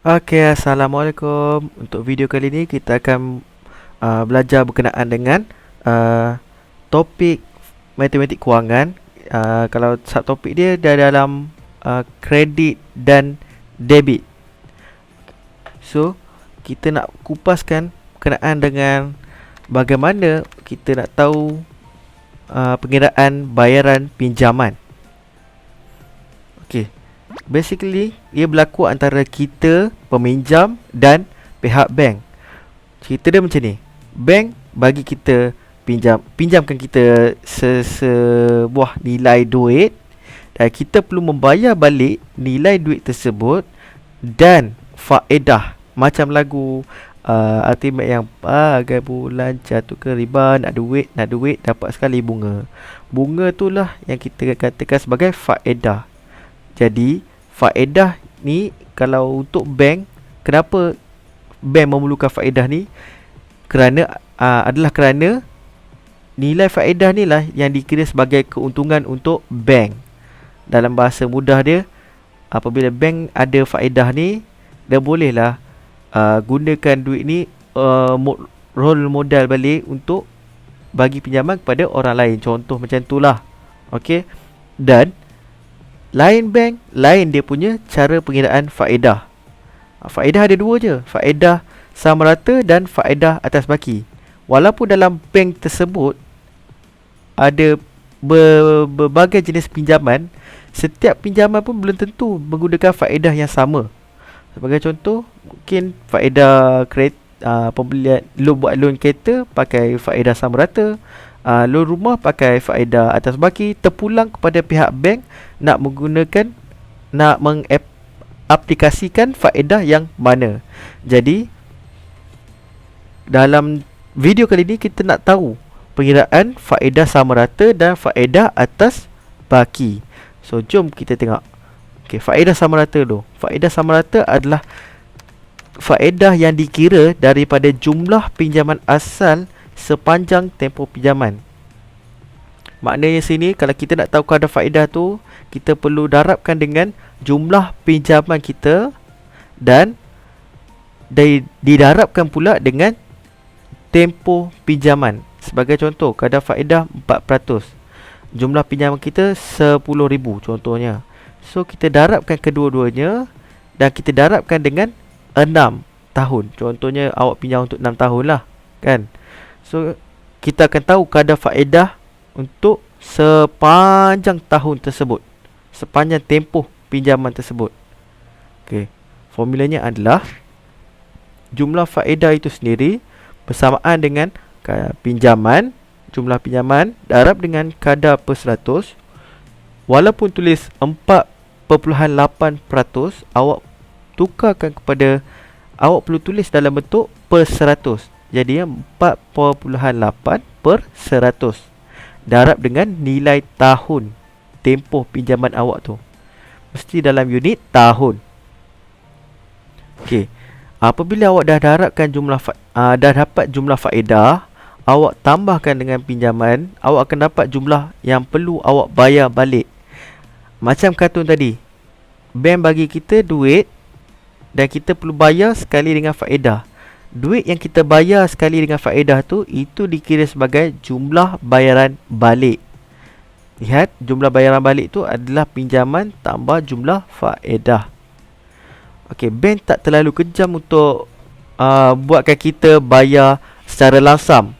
Assalamualaikum. Untuk video kali ini kita akan belajar berkenaan dengan uh, topik matematik kewangan. Kalau subtopik dia dalam kredit dan debit. So, kita nak kupaskan berkenaan dengan bagaimana kita nak tahu pengiraan bayaran pinjaman. Okey. Basically, ia berlaku antara kita, peminjam dan pihak bank. Cerita dia macam ni. Bank bagi kita pinjamkan kita sebuah nilai duit, dan kita perlu membayar balik nilai duit tersebut dan faedah. Macam lagu Ultimate yang bagai bulan jatuh ke riba, nak duit dapat sekali bunga. Bunga itulah yang kita katakan sebagai faedah. Jadi faedah ni, kalau untuk bank, kenapa bank memerlukan faedah ni? Adalah kerana nilai faedah ni lah yang dikira sebagai keuntungan untuk bank. Dalam bahasa mudah dia, apabila bank ada faedah ni, dia bolehlah gunakan duit ni, roll modal balik untuk bagi pinjaman kepada orang lain. Contoh macam tu lah. Okay. Dan lain bank, lain dia punya cara pengiraan faedah. Faedah ada dua je, faedah sama rata dan faedah atas baki. Walaupun dalam bank tersebut ada berbagai jenis pinjaman, setiap pinjaman pun belum tentu menggunakan faedah yang sama. Sebagai contoh, mungkin faedah pembelian loan kereta pakai faedah sama rata, loan rumah pakai faedah atas baki. Terpulang kepada pihak bank nak mengaplikasikan faedah yang mana. Jadi dalam video kali ini kita nak tahu pengiraan faedah sama rata dan faedah atas baki. So jom kita tengok. Okey, faedah sama rata dulu. Faedah sama rata adalah faedah yang dikira daripada jumlah pinjaman asal sepanjang tempoh pinjaman. Maknanya sini, kalau kita nak tahu kadar faedah tu, kita perlu darabkan dengan jumlah pinjaman kita dan didarabkan pula dengan tempoh pinjaman. Sebagai contoh, kadar faedah 4%. Jumlah pinjaman kita 10,000 contohnya. So kita darabkan kedua-duanya dan kita darabkan dengan 6 tahun. Contohnya awak pinjam untuk 6 tahun lah, kan? So kita akan tahu kadar faedah untuk sepanjang tahun tersebut, sepanjang tempoh pinjaman tersebut. Okey, formulanya adalah jumlah faedah itu sendiri bersamaan dengan jumlah pinjaman darab dengan kadar per 100. Walaupun tulis 4.8%, awak tukarkan kepada, awak perlu tulis dalam bentuk per 100. Jadi 4.8 per 100 darab dengan nilai tahun tempoh pinjaman awak tu. Mesti dalam unit tahun. Okey. Apabila awak dah darabkan dah dapat jumlah faedah, awak tambahkan dengan pinjaman, awak akan dapat jumlah yang perlu awak bayar balik. Macam kartun tadi, bank bagi kita duit dan kita perlu bayar sekali dengan faedah. Duit yang kita bayar sekali dengan faedah tu, itu dikira sebagai jumlah bayaran balik. Lihat, jumlah bayaran balik tu adalah pinjaman tambah jumlah faedah. Okey, bank tak terlalu kejam untuk buatkan kita bayar secara langsam.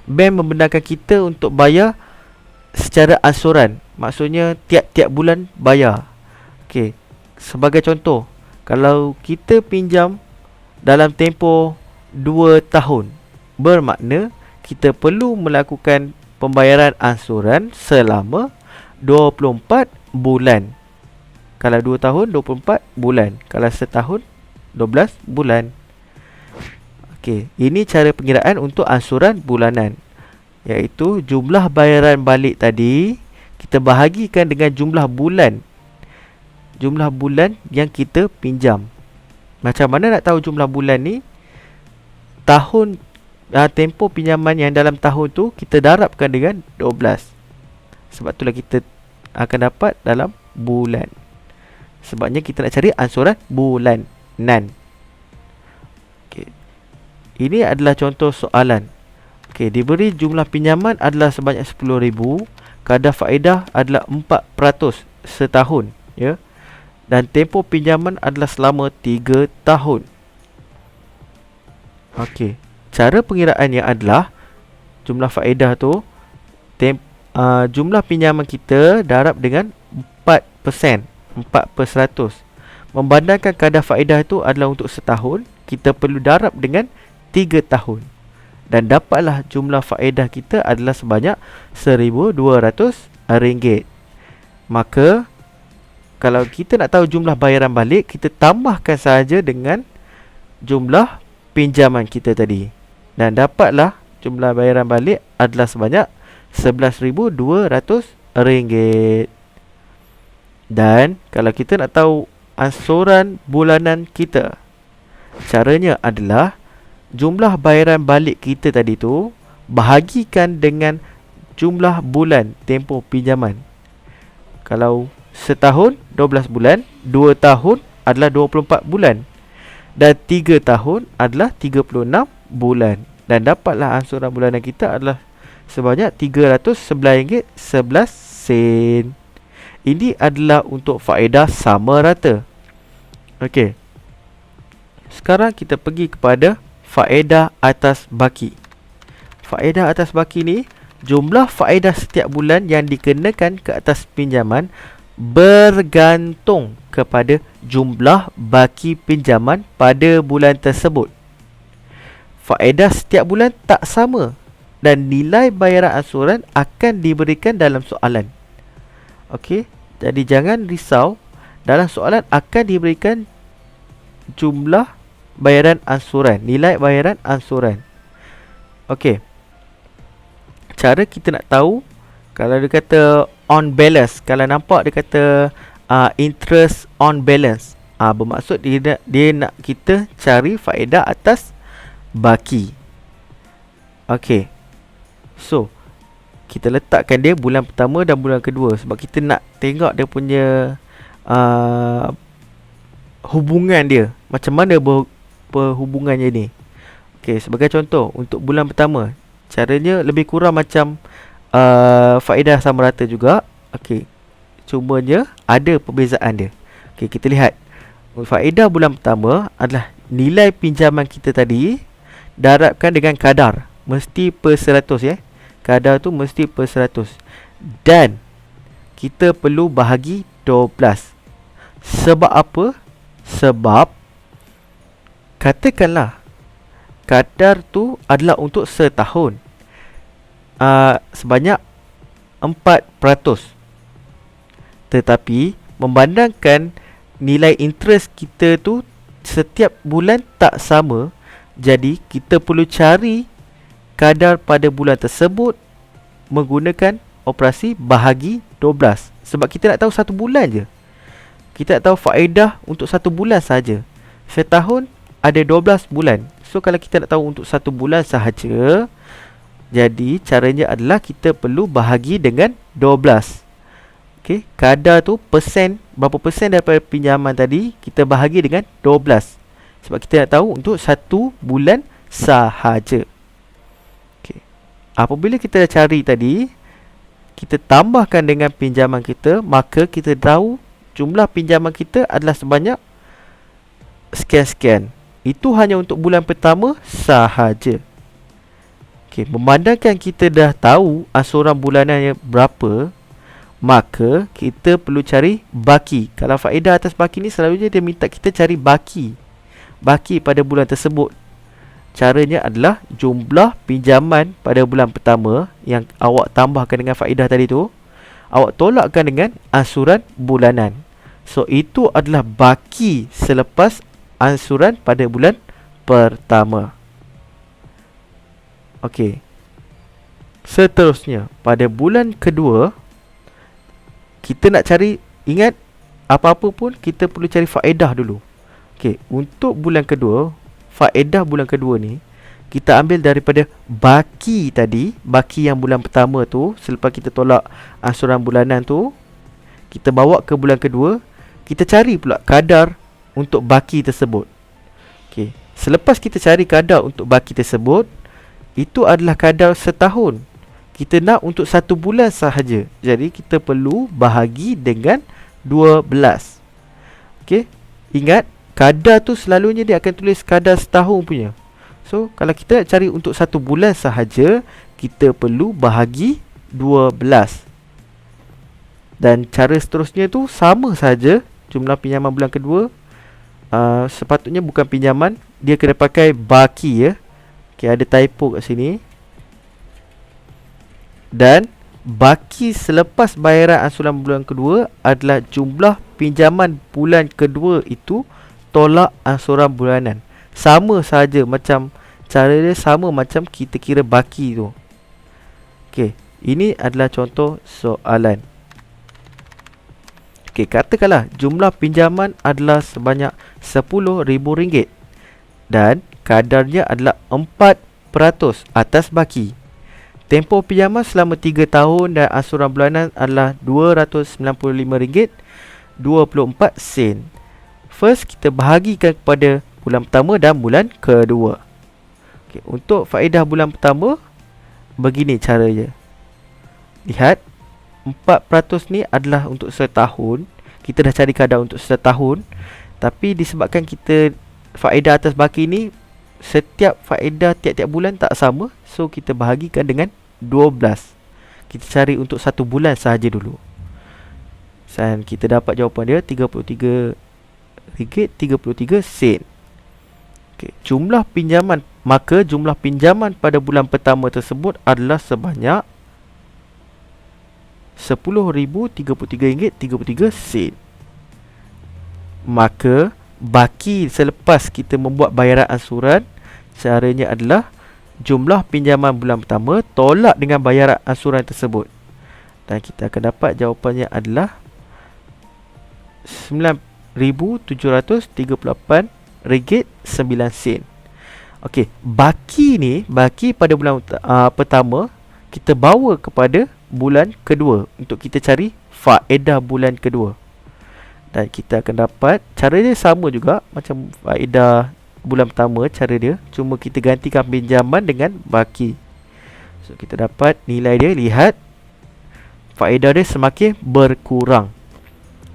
Bank membenarkan kita untuk bayar secara ansuran. Maksudnya tiap-tiap bulan bayar. Okey, sebagai contoh, kalau kita pinjam dalam tempoh 2 tahun, bermakna kita perlu melakukan pembayaran ansuran selama 24 bulan. Kalau 2 tahun, 24 bulan. Kalau setahun, 12 bulan. Okey, ini cara pengiraan untuk ansuran bulanan, iaitu jumlah bayaran balik tadi kita bahagikan dengan jumlah bulan. Jumlah bulan yang kita pinjam. Macam mana nak tahu jumlah bulan ni? Tahun, tempoh pinjaman yang dalam tahun tu kita darabkan dengan 12. Sebab itulah kita akan dapat dalam bulan. Sebabnya kita nak cari ansuran bulanan. Ini adalah contoh soalan. Okey, diberi jumlah pinjaman adalah sebanyak 10,000, kadar faedah adalah 4% setahun, ya. Dan tempoh pinjaman adalah selama 3 tahun. Okey, cara pengiraannya adalah jumlah faedah tu jumlah pinjaman kita darab dengan 4%, 4%. Memandangkan kadar faedah itu adalah untuk setahun, kita perlu darab dengan 3 tahun. Dan dapatlah jumlah faedah kita adalah sebanyak RM1,200. Maka kalau kita nak tahu jumlah bayaran balik, kita tambahkan saja dengan jumlah pinjaman kita tadi. Dan dapatlah jumlah bayaran balik adalah sebanyak RM11,200. Dan kalau kita nak tahu ansuran bulanan kita, caranya adalah jumlah bayaran balik kita tadi tu bahagikan dengan jumlah bulan tempoh pinjaman. Kalau setahun 12 bulan, 2 tahun adalah 24 bulan, dan 3 tahun adalah 36 bulan. Dan dapatlah ansuran bulanan kita adalah sebanyak RM311.11. Ini adalah untuk faedah sama rata. Okey, sekarang kita pergi kepada faedah atas baki. Faedah atas baki ni, jumlah faedah setiap bulan yang dikenakan ke atas pinjaman bergantung kepada jumlah baki pinjaman pada bulan tersebut. Faedah setiap bulan tak sama dan nilai bayaran ansuran akan diberikan dalam soalan. Okey, jadi jangan risau, dalam soalan akan diberikan jumlah bayaran ansuran, nilai bayaran ansuran. Okey, cara kita nak tahu, kalau dia kata on balance, kalau nampak dia kata interest on balance, bermaksud dia nak kita cari faedah atas baki. Okey, so kita letakkan dia bulan pertama dan bulan kedua, sebab kita nak tengok dia punya hubungan dia, macam mana perhubungannya ni. Okey, sebagai contoh, untuk bulan pertama, caranya lebih kurang macam faedah sama rata juga. Okey, cumanya ada perbezaan dia. Okey, kita lihat. Faedah bulan pertama adalah nilai pinjaman kita tadi darabkan dengan kadar, mesti per 100, ya. Kadar tu mesti per 100. Dan kita perlu bahagi 12. Sebab apa? Sebab katakanlah kadar tu adalah untuk setahun, sebanyak 4%. Tetapi memandangkan nilai interest kita tu setiap bulan tak sama, jadi kita perlu cari kadar pada bulan tersebut menggunakan operasi bahagi 12. Sebab kita nak tahu satu bulan je. Kita nak tahu faedah untuk satu bulan saja. Setahun ada 12 bulan. So kalau kita nak tahu untuk satu bulan sahaja, jadi caranya adalah kita perlu bahagi dengan 12. Okey, kadar tu persen, berapa persen daripada pinjaman tadi kita bahagi dengan 12. Sebab kita nak tahu untuk satu bulan sahaja. Okey, apabila kita cari tadi, kita tambahkan dengan pinjaman kita, maka kita tahu jumlah pinjaman kita adalah sebanyak sekian-sekian. Itu hanya untuk bulan pertama sahaja. Okey, memandangkan kita dah tahu ansuran bulanannya berapa, maka kita perlu cari baki. Kalau faedah atas baki ni selalunya dia minta kita cari baki pada bulan tersebut. Caranya adalah jumlah pinjaman pada bulan pertama yang awak tambahkan dengan faedah tadi tu, awak tolakkan dengan ansuran bulanan. So itu adalah baki selepas ansuran pada bulan pertama. Okey, seterusnya pada bulan kedua, kita nak cari, ingat, apa-apa pun kita perlu cari faedah dulu. Okey, untuk bulan kedua, faedah bulan kedua ni kita ambil daripada baki tadi, baki yang bulan pertama tu, selepas kita tolak ansuran bulanan tu, kita bawa ke bulan kedua, kita cari pula kadar untuk baki tersebut. Okey, Selepas kita cari kadar untuk baki tersebut, itu adalah kadar setahun. Kita nak untuk 1 bulan sahaja. Jadi kita perlu bahagi dengan 12. Okey. Ingat, kadar tu selalunya dia akan tulis kadar setahun punya. So kalau kita nak cari untuk 1 bulan sahaja, kita perlu bahagi 12. Dan cara seterusnya tu sama saja. Jumlah pinjaman bulan kedua, sepatutnya bukan pinjaman, dia kena pakai baki ya. Okay, ada typo kat sini. Dan baki selepas bayaran ansuran bulan kedua adalah jumlah pinjaman bulan kedua itu tolak ansuran bulanan. Sama saja, macam cara dia sama macam kita kira baki tu. Okey, ini adalah contoh soalan. Okey, katakanlah jumlah pinjaman adalah sebanyak RM10,000 dan kadarnya adalah 4% atas baki. Tempoh pinjaman selama 3 tahun dan ansuran bulanan adalah RM295.24. First, kita bahagikan kepada bulan pertama dan bulan kedua. Okay, untuk faedah bulan pertama, begini caranya. Lihat, 4% ni adalah untuk setahun. Kita dah cari kadar untuk setahun. Tapi disebabkan kita faedah atas baki ni, setiap faedah tiap-tiap bulan tak sama. So kita bahagikan dengan 12. Kita cari untuk 1 bulan sahaja dulu. Dan kita dapat jawapan dia RM33.33. Okay, jumlah pinjaman, maka jumlah pinjaman pada bulan pertama tersebut adalah sebanyak RM10,033.33. Maka baki selepas kita membuat bayaran ansuran, caranya adalah jumlah pinjaman bulan pertama tolak dengan bayaran ansuran tersebut. Dan kita akan dapat jawapannya adalah RM9,738.09. Okey, baki ni, baki pada bulan pertama kita bawa kepada bulan kedua untuk kita cari faedah bulan kedua. Dan kita akan dapat, cara dia sama juga macam faedah bulan pertama, cara dia cuma kita gantikan pinjaman dengan baki. So kita dapat nilai dia, lihat faedah dia semakin berkurang.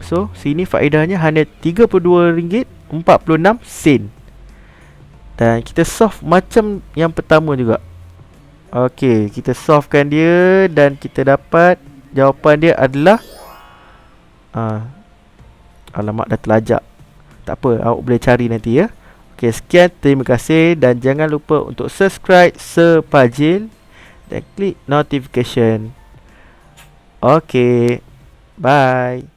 So sini faedahnya hanya RM32.46. Dan kita solve macam yang pertama juga. Okey, kita solvekan dia dan kita dapat jawapan dia adalah alamak, dah terlajak. Tak apa, awak boleh cari nanti ya. Okey, sekian, terima kasih dan jangan lupa untuk subscribe Sepajil dan klik notification. Okey, bye.